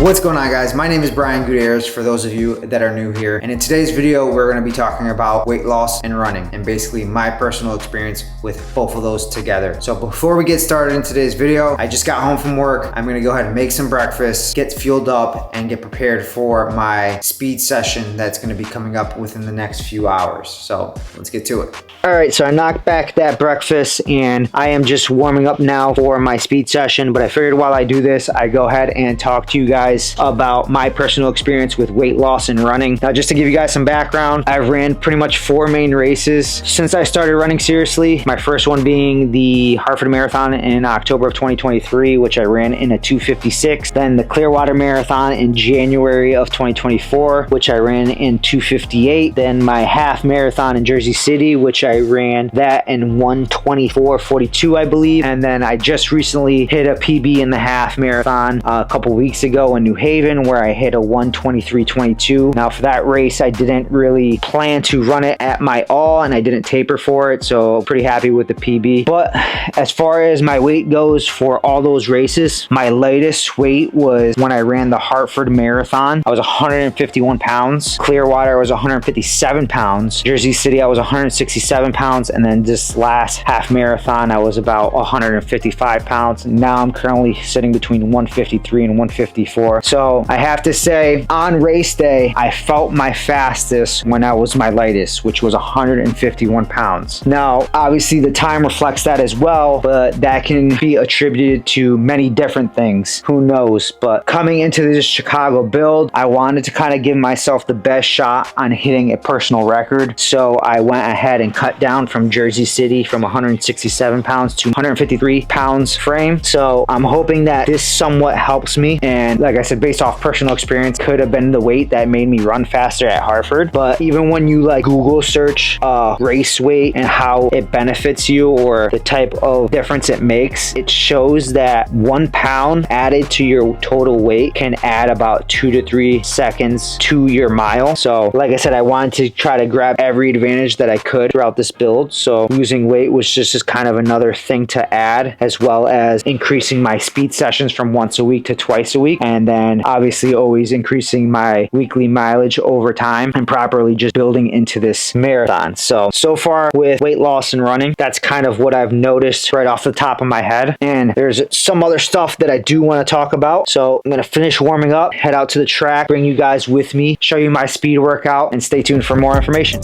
What's going on, guys? My name is Bryan Gutierrez, for those of you that are new here. And in today's video, we're gonna be talking about weight loss and running, and basically my personal experience with both of those together. So before we get started in today's video, I just got home from work. I'm gonna go ahead and make some breakfast, get fueled up, and get prepared for my speed session that's gonna be coming up within the next few hours. So let's get to it. All right, so I knocked back that breakfast and I am just warming up now for my speed session, but I figured while I do this, I go ahead and talk to you guys about my personal experience with weight loss and running. Now, just to give you guys some background, I've ran pretty much 4 main races since I started running seriously. My first one being the Hartford Marathon in October of 2023, which I ran in a 2:56. Then the Clearwater Marathon in January of 2024, which I ran in 2:58. Then my half marathon in Jersey City, which I ran that in 1:24:42, I believe. And then I just recently hit a PB in the half marathon a couple weeks ago in New Haven, where I hit a 1:23:22. Now for that race, I didn't really plan to run it at my all, and I didn't taper for it, so pretty happy with the PB. But as far as my weight goes for all those races, my lightest weight was when I ran the Hartford Marathon. I was 151 pounds. Clearwater, I was 157 pounds. Jersey City, I was 167 pounds. And then this last half marathon, I was about 155 pounds. Now I'm currently sitting between 153 and 154. So I have to say, on race day, I felt my fastest when I was my lightest, which was 151 pounds. Now, obviously the time reflects that as well, but that can be attributed to many different things. Who knows? But coming into this Chicago build, I wanted to kind of give myself the best shot on hitting a personal record. So I went ahead and cut down from Jersey City from 167 pounds to 153 pounds frame. So I'm hoping that this somewhat helps me. And like I said, based off personal experience, could have been the weight that made me run faster at Hartford. But even when you like Google search race weight and how it benefits you or the type of difference it makes, it shows that 1 pound added to your total weight can add about 2 to 3 seconds to your mile. So like I said, I wanted to try to grab every advantage that I could throughout this build. So losing weight was just kind of another thing to add, as well as increasing my speed sessions from once a week to twice a week. And then obviously always increasing my weekly mileage over time and properly just building into this marathon. So far with weight loss and running, that's kind of what I've noticed right off the top of my head. And there's some other stuff that I do want to talk about. So I'm going to finish warming up, head out to the track, bring you guys with me, show you my speed workout, and stay tuned for more information.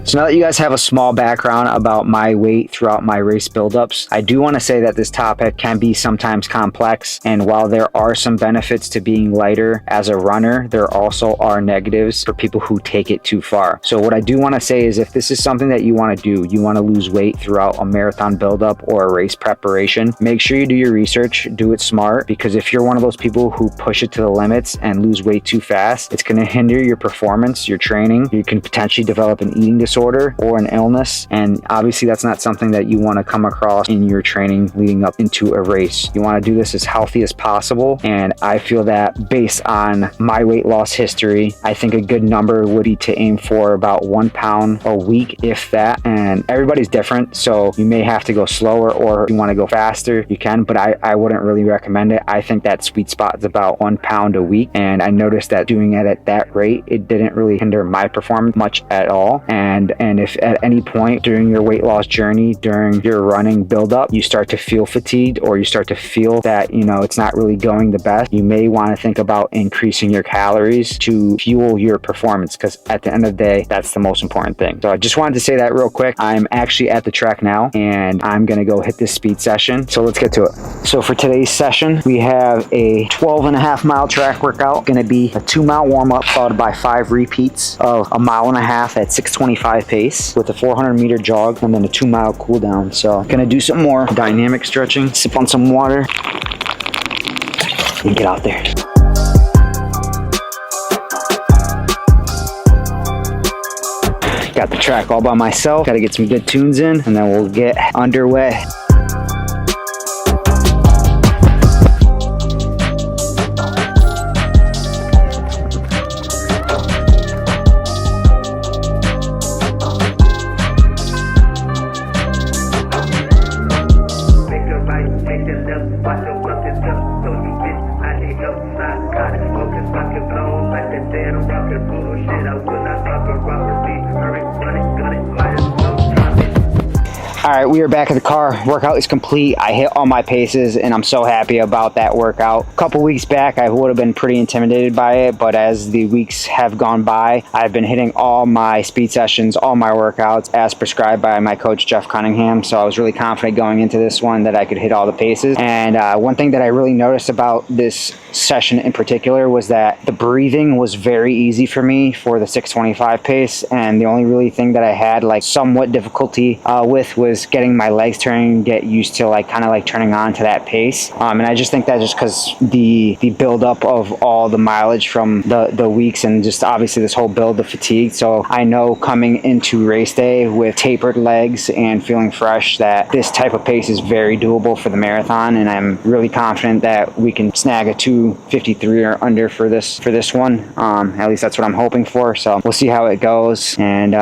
So now that you guys have a small background about my weight throughout my race buildups, I do want to say that this topic can be sometimes complex. And while there are some benefits to being lighter as a runner, there also are negatives for people who take it too far. So what I do want to say is, if this is something that you want to do, you want to lose weight throughout a marathon buildup or a race preparation, make sure you do your research, do it smart, because if you're one of those people who push it to the limits and lose weight too fast, it's going to hinder your performance, your training. You can potentially develop an eating disorder or an illness, and obviously that's not something that you want to come across in your training leading up into a race. You want to do this as healthy as possible, and I feel that based on my weight loss history, I think a good number would be to aim for about 1 pound a week, if that. And everybody's different, so you may have to go slower, or if you want to go faster, you can, but I wouldn't really recommend it. I think that sweet spot is about 1 pound a week, and I noticed that doing it at that rate, it didn't really hinder my performance much at all. And if at any point during your weight loss journey, during your running buildup, you start to feel fatigued, or you start to feel that, you know, it's not really going the best, you may want to think about increasing your calories to fuel your performance, because at the end of the day, that's the most important thing. So I just wanted to say that real quick. I'm actually at the track now, and I'm going to go hit this speed session. So let's get to it. So for today's session, we have a 12.5 mile track workout. Going to be a 2 mile warm up followed by 5 repeats of a 1.5 mile at 6:25 pace with a 400-meter jog, and then a 2 mile cool down. So gonna do some more dynamic stretching, sip on some water, and get out there. Got the track all by myself. Got to get some good tunes in, and then we'll get underway. Watch your buckets up, so you bitch, I need help. I got it smoking, fucking blown like that dead rocket bullshit. I will not fucking robbery. Hurry, run it, gun it, might as well drop it. All right, we are back at the car. Workout is complete. I hit all my paces and I'm so happy about that workout. A couple weeks back, I would have been pretty intimidated by it, but as the weeks have gone by, I've been hitting all my speed sessions, all my workouts as prescribed by my coach, Jeff Cunningham. So I was really confident going into this one that I could hit all the paces. And one thing that I really noticed about this session in particular was that the breathing was very easy for me for the 625 pace. And the only really thing that I had like somewhat difficulty with was getting my legs turning, get used to like kind of like turning on to that pace. And I just think that just because the buildup of all the mileage from the weeks and just obviously this whole build, the fatigue. So I know coming into race day with tapered legs and feeling fresh that this type of pace is very doable for the marathon. And I'm really confident that we can snag a 2:53 or under for this one. At least that's what I'm hoping for. So we'll see how it goes. And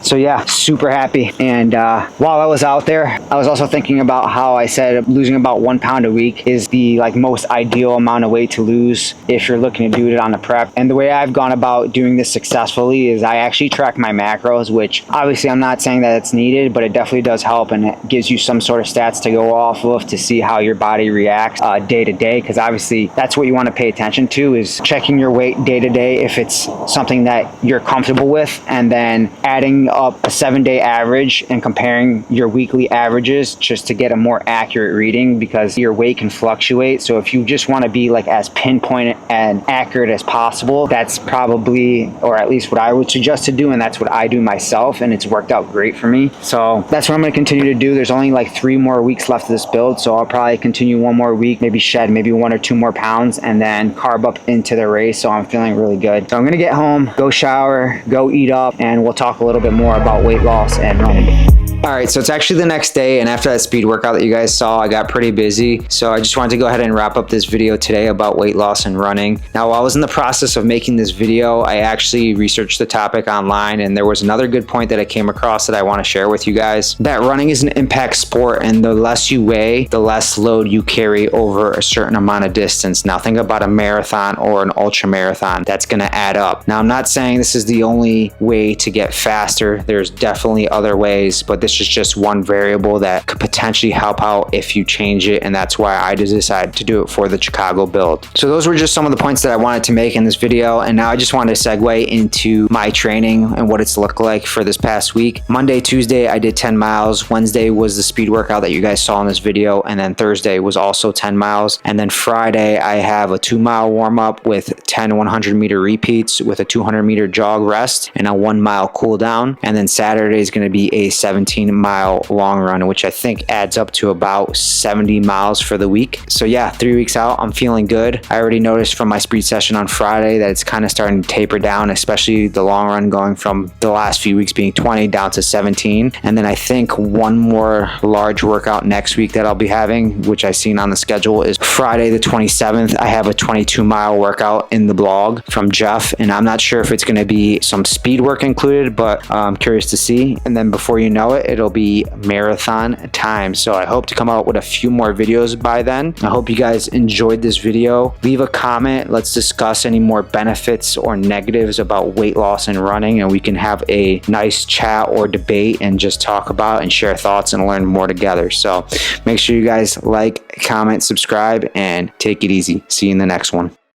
so yeah, super happy. And while I was out there, I was also thinking about how I said losing about 1 pound a week is the like most ideal amount of weight to lose if you're looking to do it on a prep. And the way I've gone about doing this successfully is I actually track my macros, which obviously I'm not saying that it's needed, but it definitely does help, and it gives you some sort of stats to go off of to see how your body reacts day to day, because obviously that's what you want to pay attention to, is checking your weight day to day if it's something that you're comfortable with, and then adding up a 7-day average and comparing your weekly averages just to get a more accurate reading, because your weight can fluctuate. So if you just want to be like as pinpoint and accurate as possible, that's probably, or at least what I would suggest to do, and that's what I do myself, and it's worked out great for me. So that's what I'm going to continue to do. There's only like 3 more weeks left of this build, so I'll probably continue 1 more week, maybe shed maybe 1 or 2 more pounds, and then carb up into the race. So I'm feeling really good. So I'm going to get home, go shower, go eat up, and we'll talk a little bit more about weight loss and running. All right, so it's actually the next day, and after that speed workout that you guys saw, I got pretty busy. So I just wanted to go ahead and wrap up this video today about weight loss and running. Now, while I was in the process of making this video, I actually researched the topic online, and there was another good point that I came across that I want to share with you guys. That running is an impact sport, and the less you weigh, the less load you carry over a certain amount of distance. Now, think about a marathon or an ultra marathon. That's going to add up. Now, I'm not saying this is the only way to get faster. There's definitely other ways, but this is just one variable that could potentially help out if you change it, and that's why I decided to do it for the Chicago build. So those were just some of the points that I wanted to make in this video, and now I just wanted to segue into my training and what it's looked like for this past week. Monday, Tuesday, I did 10 miles. Wednesday was the speed workout that you guys saw in this video, and then Thursday was also 10 miles. And then Friday, I have a 2-mile warm-up with 10 100-meter repeats with a 200-meter jog rest and a 1-mile cool down. And then Saturday is going to be a 17-mile long run, which I think adds up to about 70 miles for the week. So yeah, 3 weeks out, I'm feeling good. I already noticed from my speed session on Friday that it's kind of starting to taper down, especially the long run going from the last few weeks being 20 down to 17. And then I think one more large workout next week that I'll be having, which I've seen on the schedule, is Friday the 27th. I have a 22-mile workout in the blog from Jeff, and I'm not sure if it's going to be some speed work included, but I'm curious to see. And then before you know it, it'll be marathon time. So I hope to come out with a few more videos by then. I hope you guys enjoyed this video. Leave a comment. Let's discuss any more benefits or negatives about weight loss and running, and we can have a nice chat or debate and just talk about and share thoughts and learn more together. So make sure you guys like, comment, subscribe, and take it easy. See you in the next one.